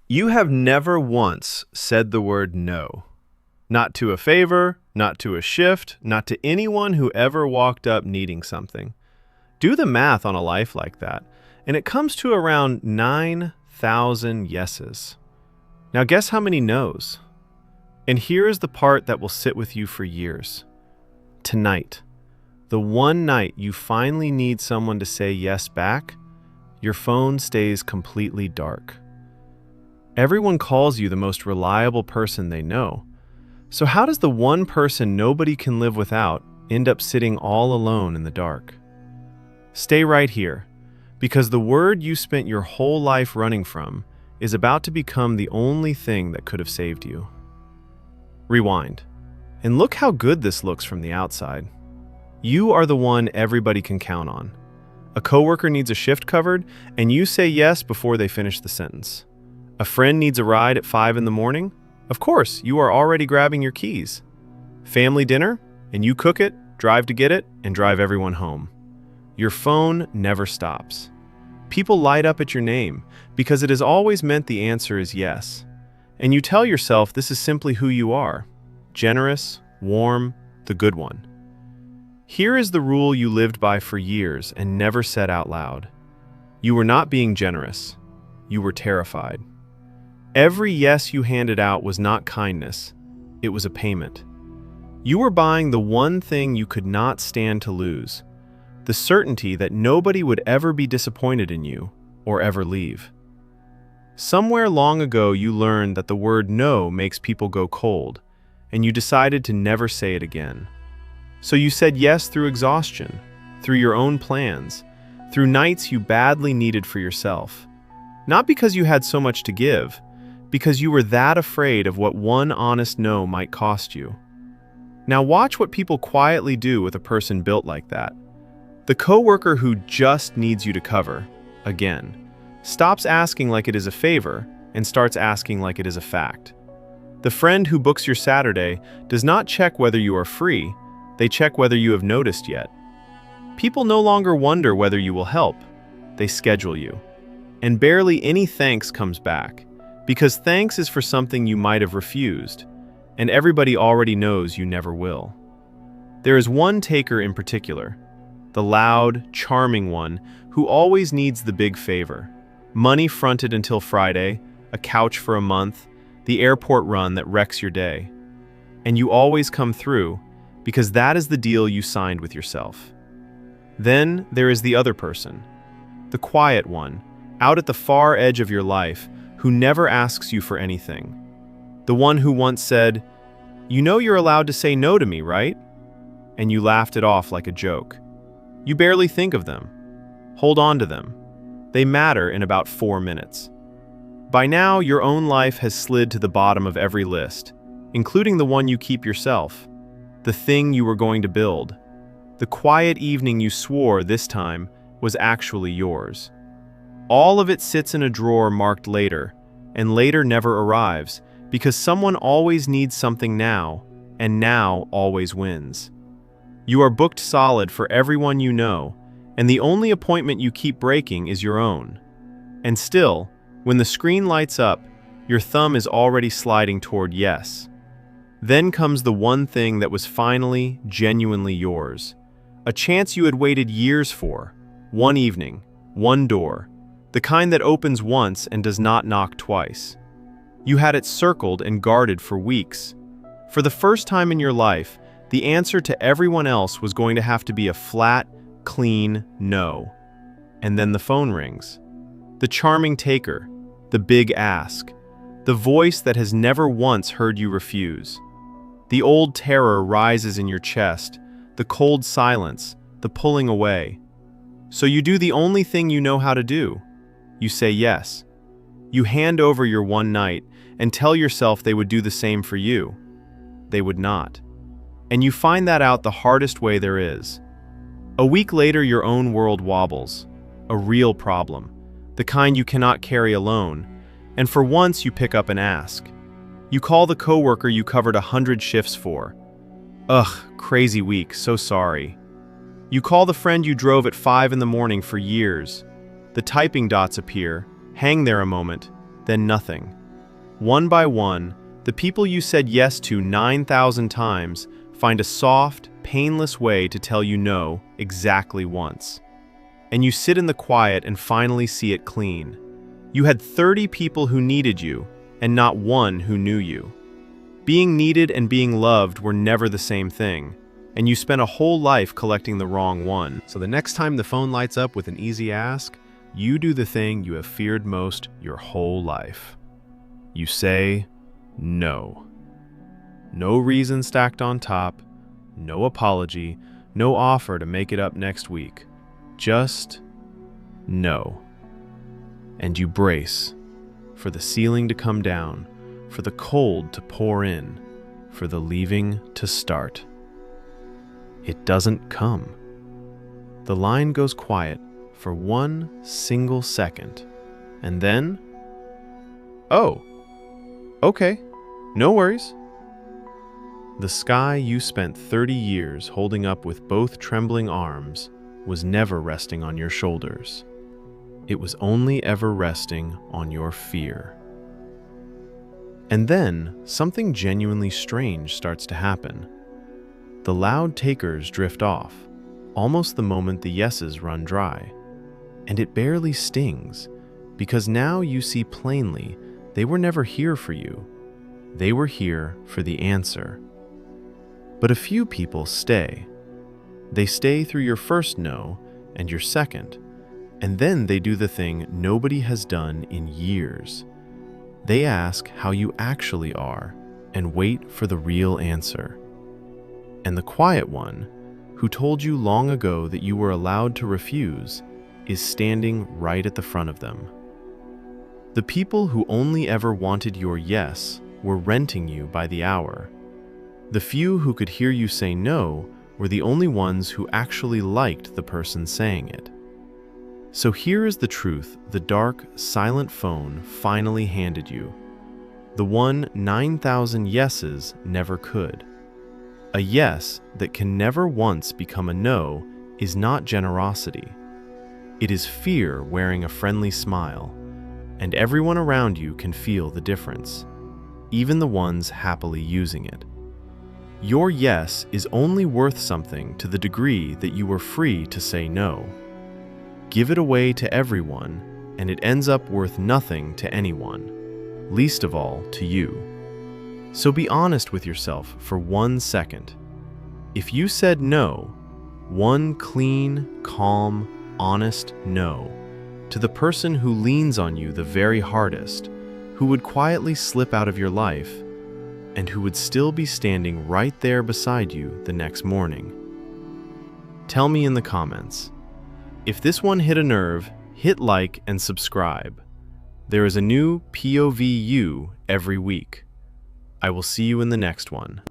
You have never once said the word no. Not to a favor, not to a shift, not to anyone who ever walked up needing something. Do the math on a life like that, and it comes to around 9,000 yeses. Now guess how many no's? And here is the part that will sit with you for years. Tonight, the one night you finally need someone to say yes back, your phone stays completely dark. Everyone calls you the most reliable person they know. So how does the one person nobody can live without end up sitting all alone in the dark? Stay right here, because the word you spent your whole life running from is about to become the only thing that could have saved you. Rewind, and look how good this looks from the outside. You are the one everybody can count on. A coworker needs a shift covered, and you say yes before they finish the sentence. A friend needs a ride at 5 in the morning? Of course, you are already grabbing your keys. Family dinner? And you cook it, drive to get it, and drive everyone home. Your phone never stops. People light up at your name because it has always meant the answer is yes. And you tell yourself this is simply who you are. Generous, warm, the good one. Here is the rule you lived by for years and never said out loud. You were not being generous. You were terrified. Every yes you handed out was not kindness, it was a payment. You were buying the one thing you could not stand to lose, the certainty that nobody would ever be disappointed in you or ever leave. Somewhere long ago you learned that the word no makes people go cold, and you decided to never say it again. So you said yes through exhaustion, through your own plans, through nights you badly needed for yourself. Not because you had so much to give, because you were that afraid of what one honest no might cost you. Now watch what people quietly do with a person built like that. The coworker who just needs you to cover, again, stops asking like it is a favor and starts asking like it is a fact. The friend who books your Saturday does not check whether you are free, they check whether you have noticed yet. People no longer wonder whether you will help, they schedule you. And barely any thanks comes back. Because thanks is for something you might have refused, and everybody already knows you never will. There is one taker in particular, the loud, charming one who always needs the big favor. Money fronted until Friday, a couch for a month, the airport run that wrecks your day. And you always come through because that is the deal you signed with yourself. Then there is the other person, the quiet one, out at the far edge of your life, who never asks you for anything. The one who once said, "You know you're allowed to say no to me, right?" And you laughed it off like a joke. You barely think of them. Hold on to them. They matter in about 4 minutes. By now, your own life has slid to the bottom of every list, including the one you keep yourself, the thing you were going to build. The quiet evening you swore this time was actually yours. All of it sits in a drawer marked later, and later never arrives because someone always needs something now, and now always wins. You are booked solid for everyone you know, and the only appointment you keep breaking is your own. And still, when the screen lights up, your thumb is already sliding toward yes. Then comes the one thing that was finally, genuinely yours. A chance you had waited years for, one evening, one door, the kind that opens once and does not knock twice. You had it circled and guarded for weeks. For the first time in your life, the answer to everyone else was going to have to be a flat, clean no. And then the phone rings. The charming taker, the big ask, the voice that has never once heard you refuse. The old terror rises in your chest, the cold silence, the pulling away. So you do the only thing you know how to do. You say yes. You hand over your one night and tell yourself they would do the same for you. They would not. And you find that out the hardest way there is. A week later, your own world wobbles. A real problem. The kind you cannot carry alone. And for once, you pick up and ask. You call the coworker you covered 100 shifts for. Ugh, crazy week, so sorry. You call the friend you drove at 5 in the morning for years. The typing dots appear, hang there a moment, then nothing. One by one, the people you said yes to 9,000 times find a soft, painless way to tell you no exactly once. And you sit in the quiet and finally see it clean. You had 30 people who needed you, and not one who knew you. Being needed and being loved were never the same thing, and you spent a whole life collecting the wrong one. So the next time the phone lights up with an easy ask, you do the thing you have feared most your whole life. You say no. No reason stacked on top, no apology, no offer to make it up next week. Just no. And you brace for the ceiling to come down, for the cold to pour in, for the leaving to start. It doesn't come. The line goes quiet for one single second, and then, oh, okay, no worries. The sky you spent 30 years holding up with both trembling arms was never resting on your shoulders. It was only ever resting on your fear. And then something genuinely strange starts to happen. The loud takers drift off, almost the moment the yeses run dry. And it barely stings, because now you see plainly they were never here for you. They were here for the answer. But a few people stay. They stay through your first no and your second, and then they do the thing nobody has done in years. They ask how you actually are and wait for the real answer. And the quiet one, who told you long ago that you were allowed to refuse, is standing right at the front of them. The people who only ever wanted your yes were renting you by the hour. The few who could hear you say no were the only ones who actually liked the person saying it. So here is the truth the dark, silent phone finally handed you. The one 9,000 yeses never could. A yes that can never once become a no is not generosity. It is fear wearing a friendly smile, and everyone around you can feel the difference, even the ones happily using it. Your yes is only worth something to the degree that you were free to say no. Give it away to everyone, and it ends up worth nothing to anyone, least of all to you. So be honest with yourself for 1 second. If you said no, one clean, calm, honest no, to the person who leans on you the very hardest, who would quietly slip out of your life, and who would still be standing right there beside you the next morning. Tell me in the comments. If this one hit a nerve, hit like and subscribe. There is a new POV every week. I will see you in the next one.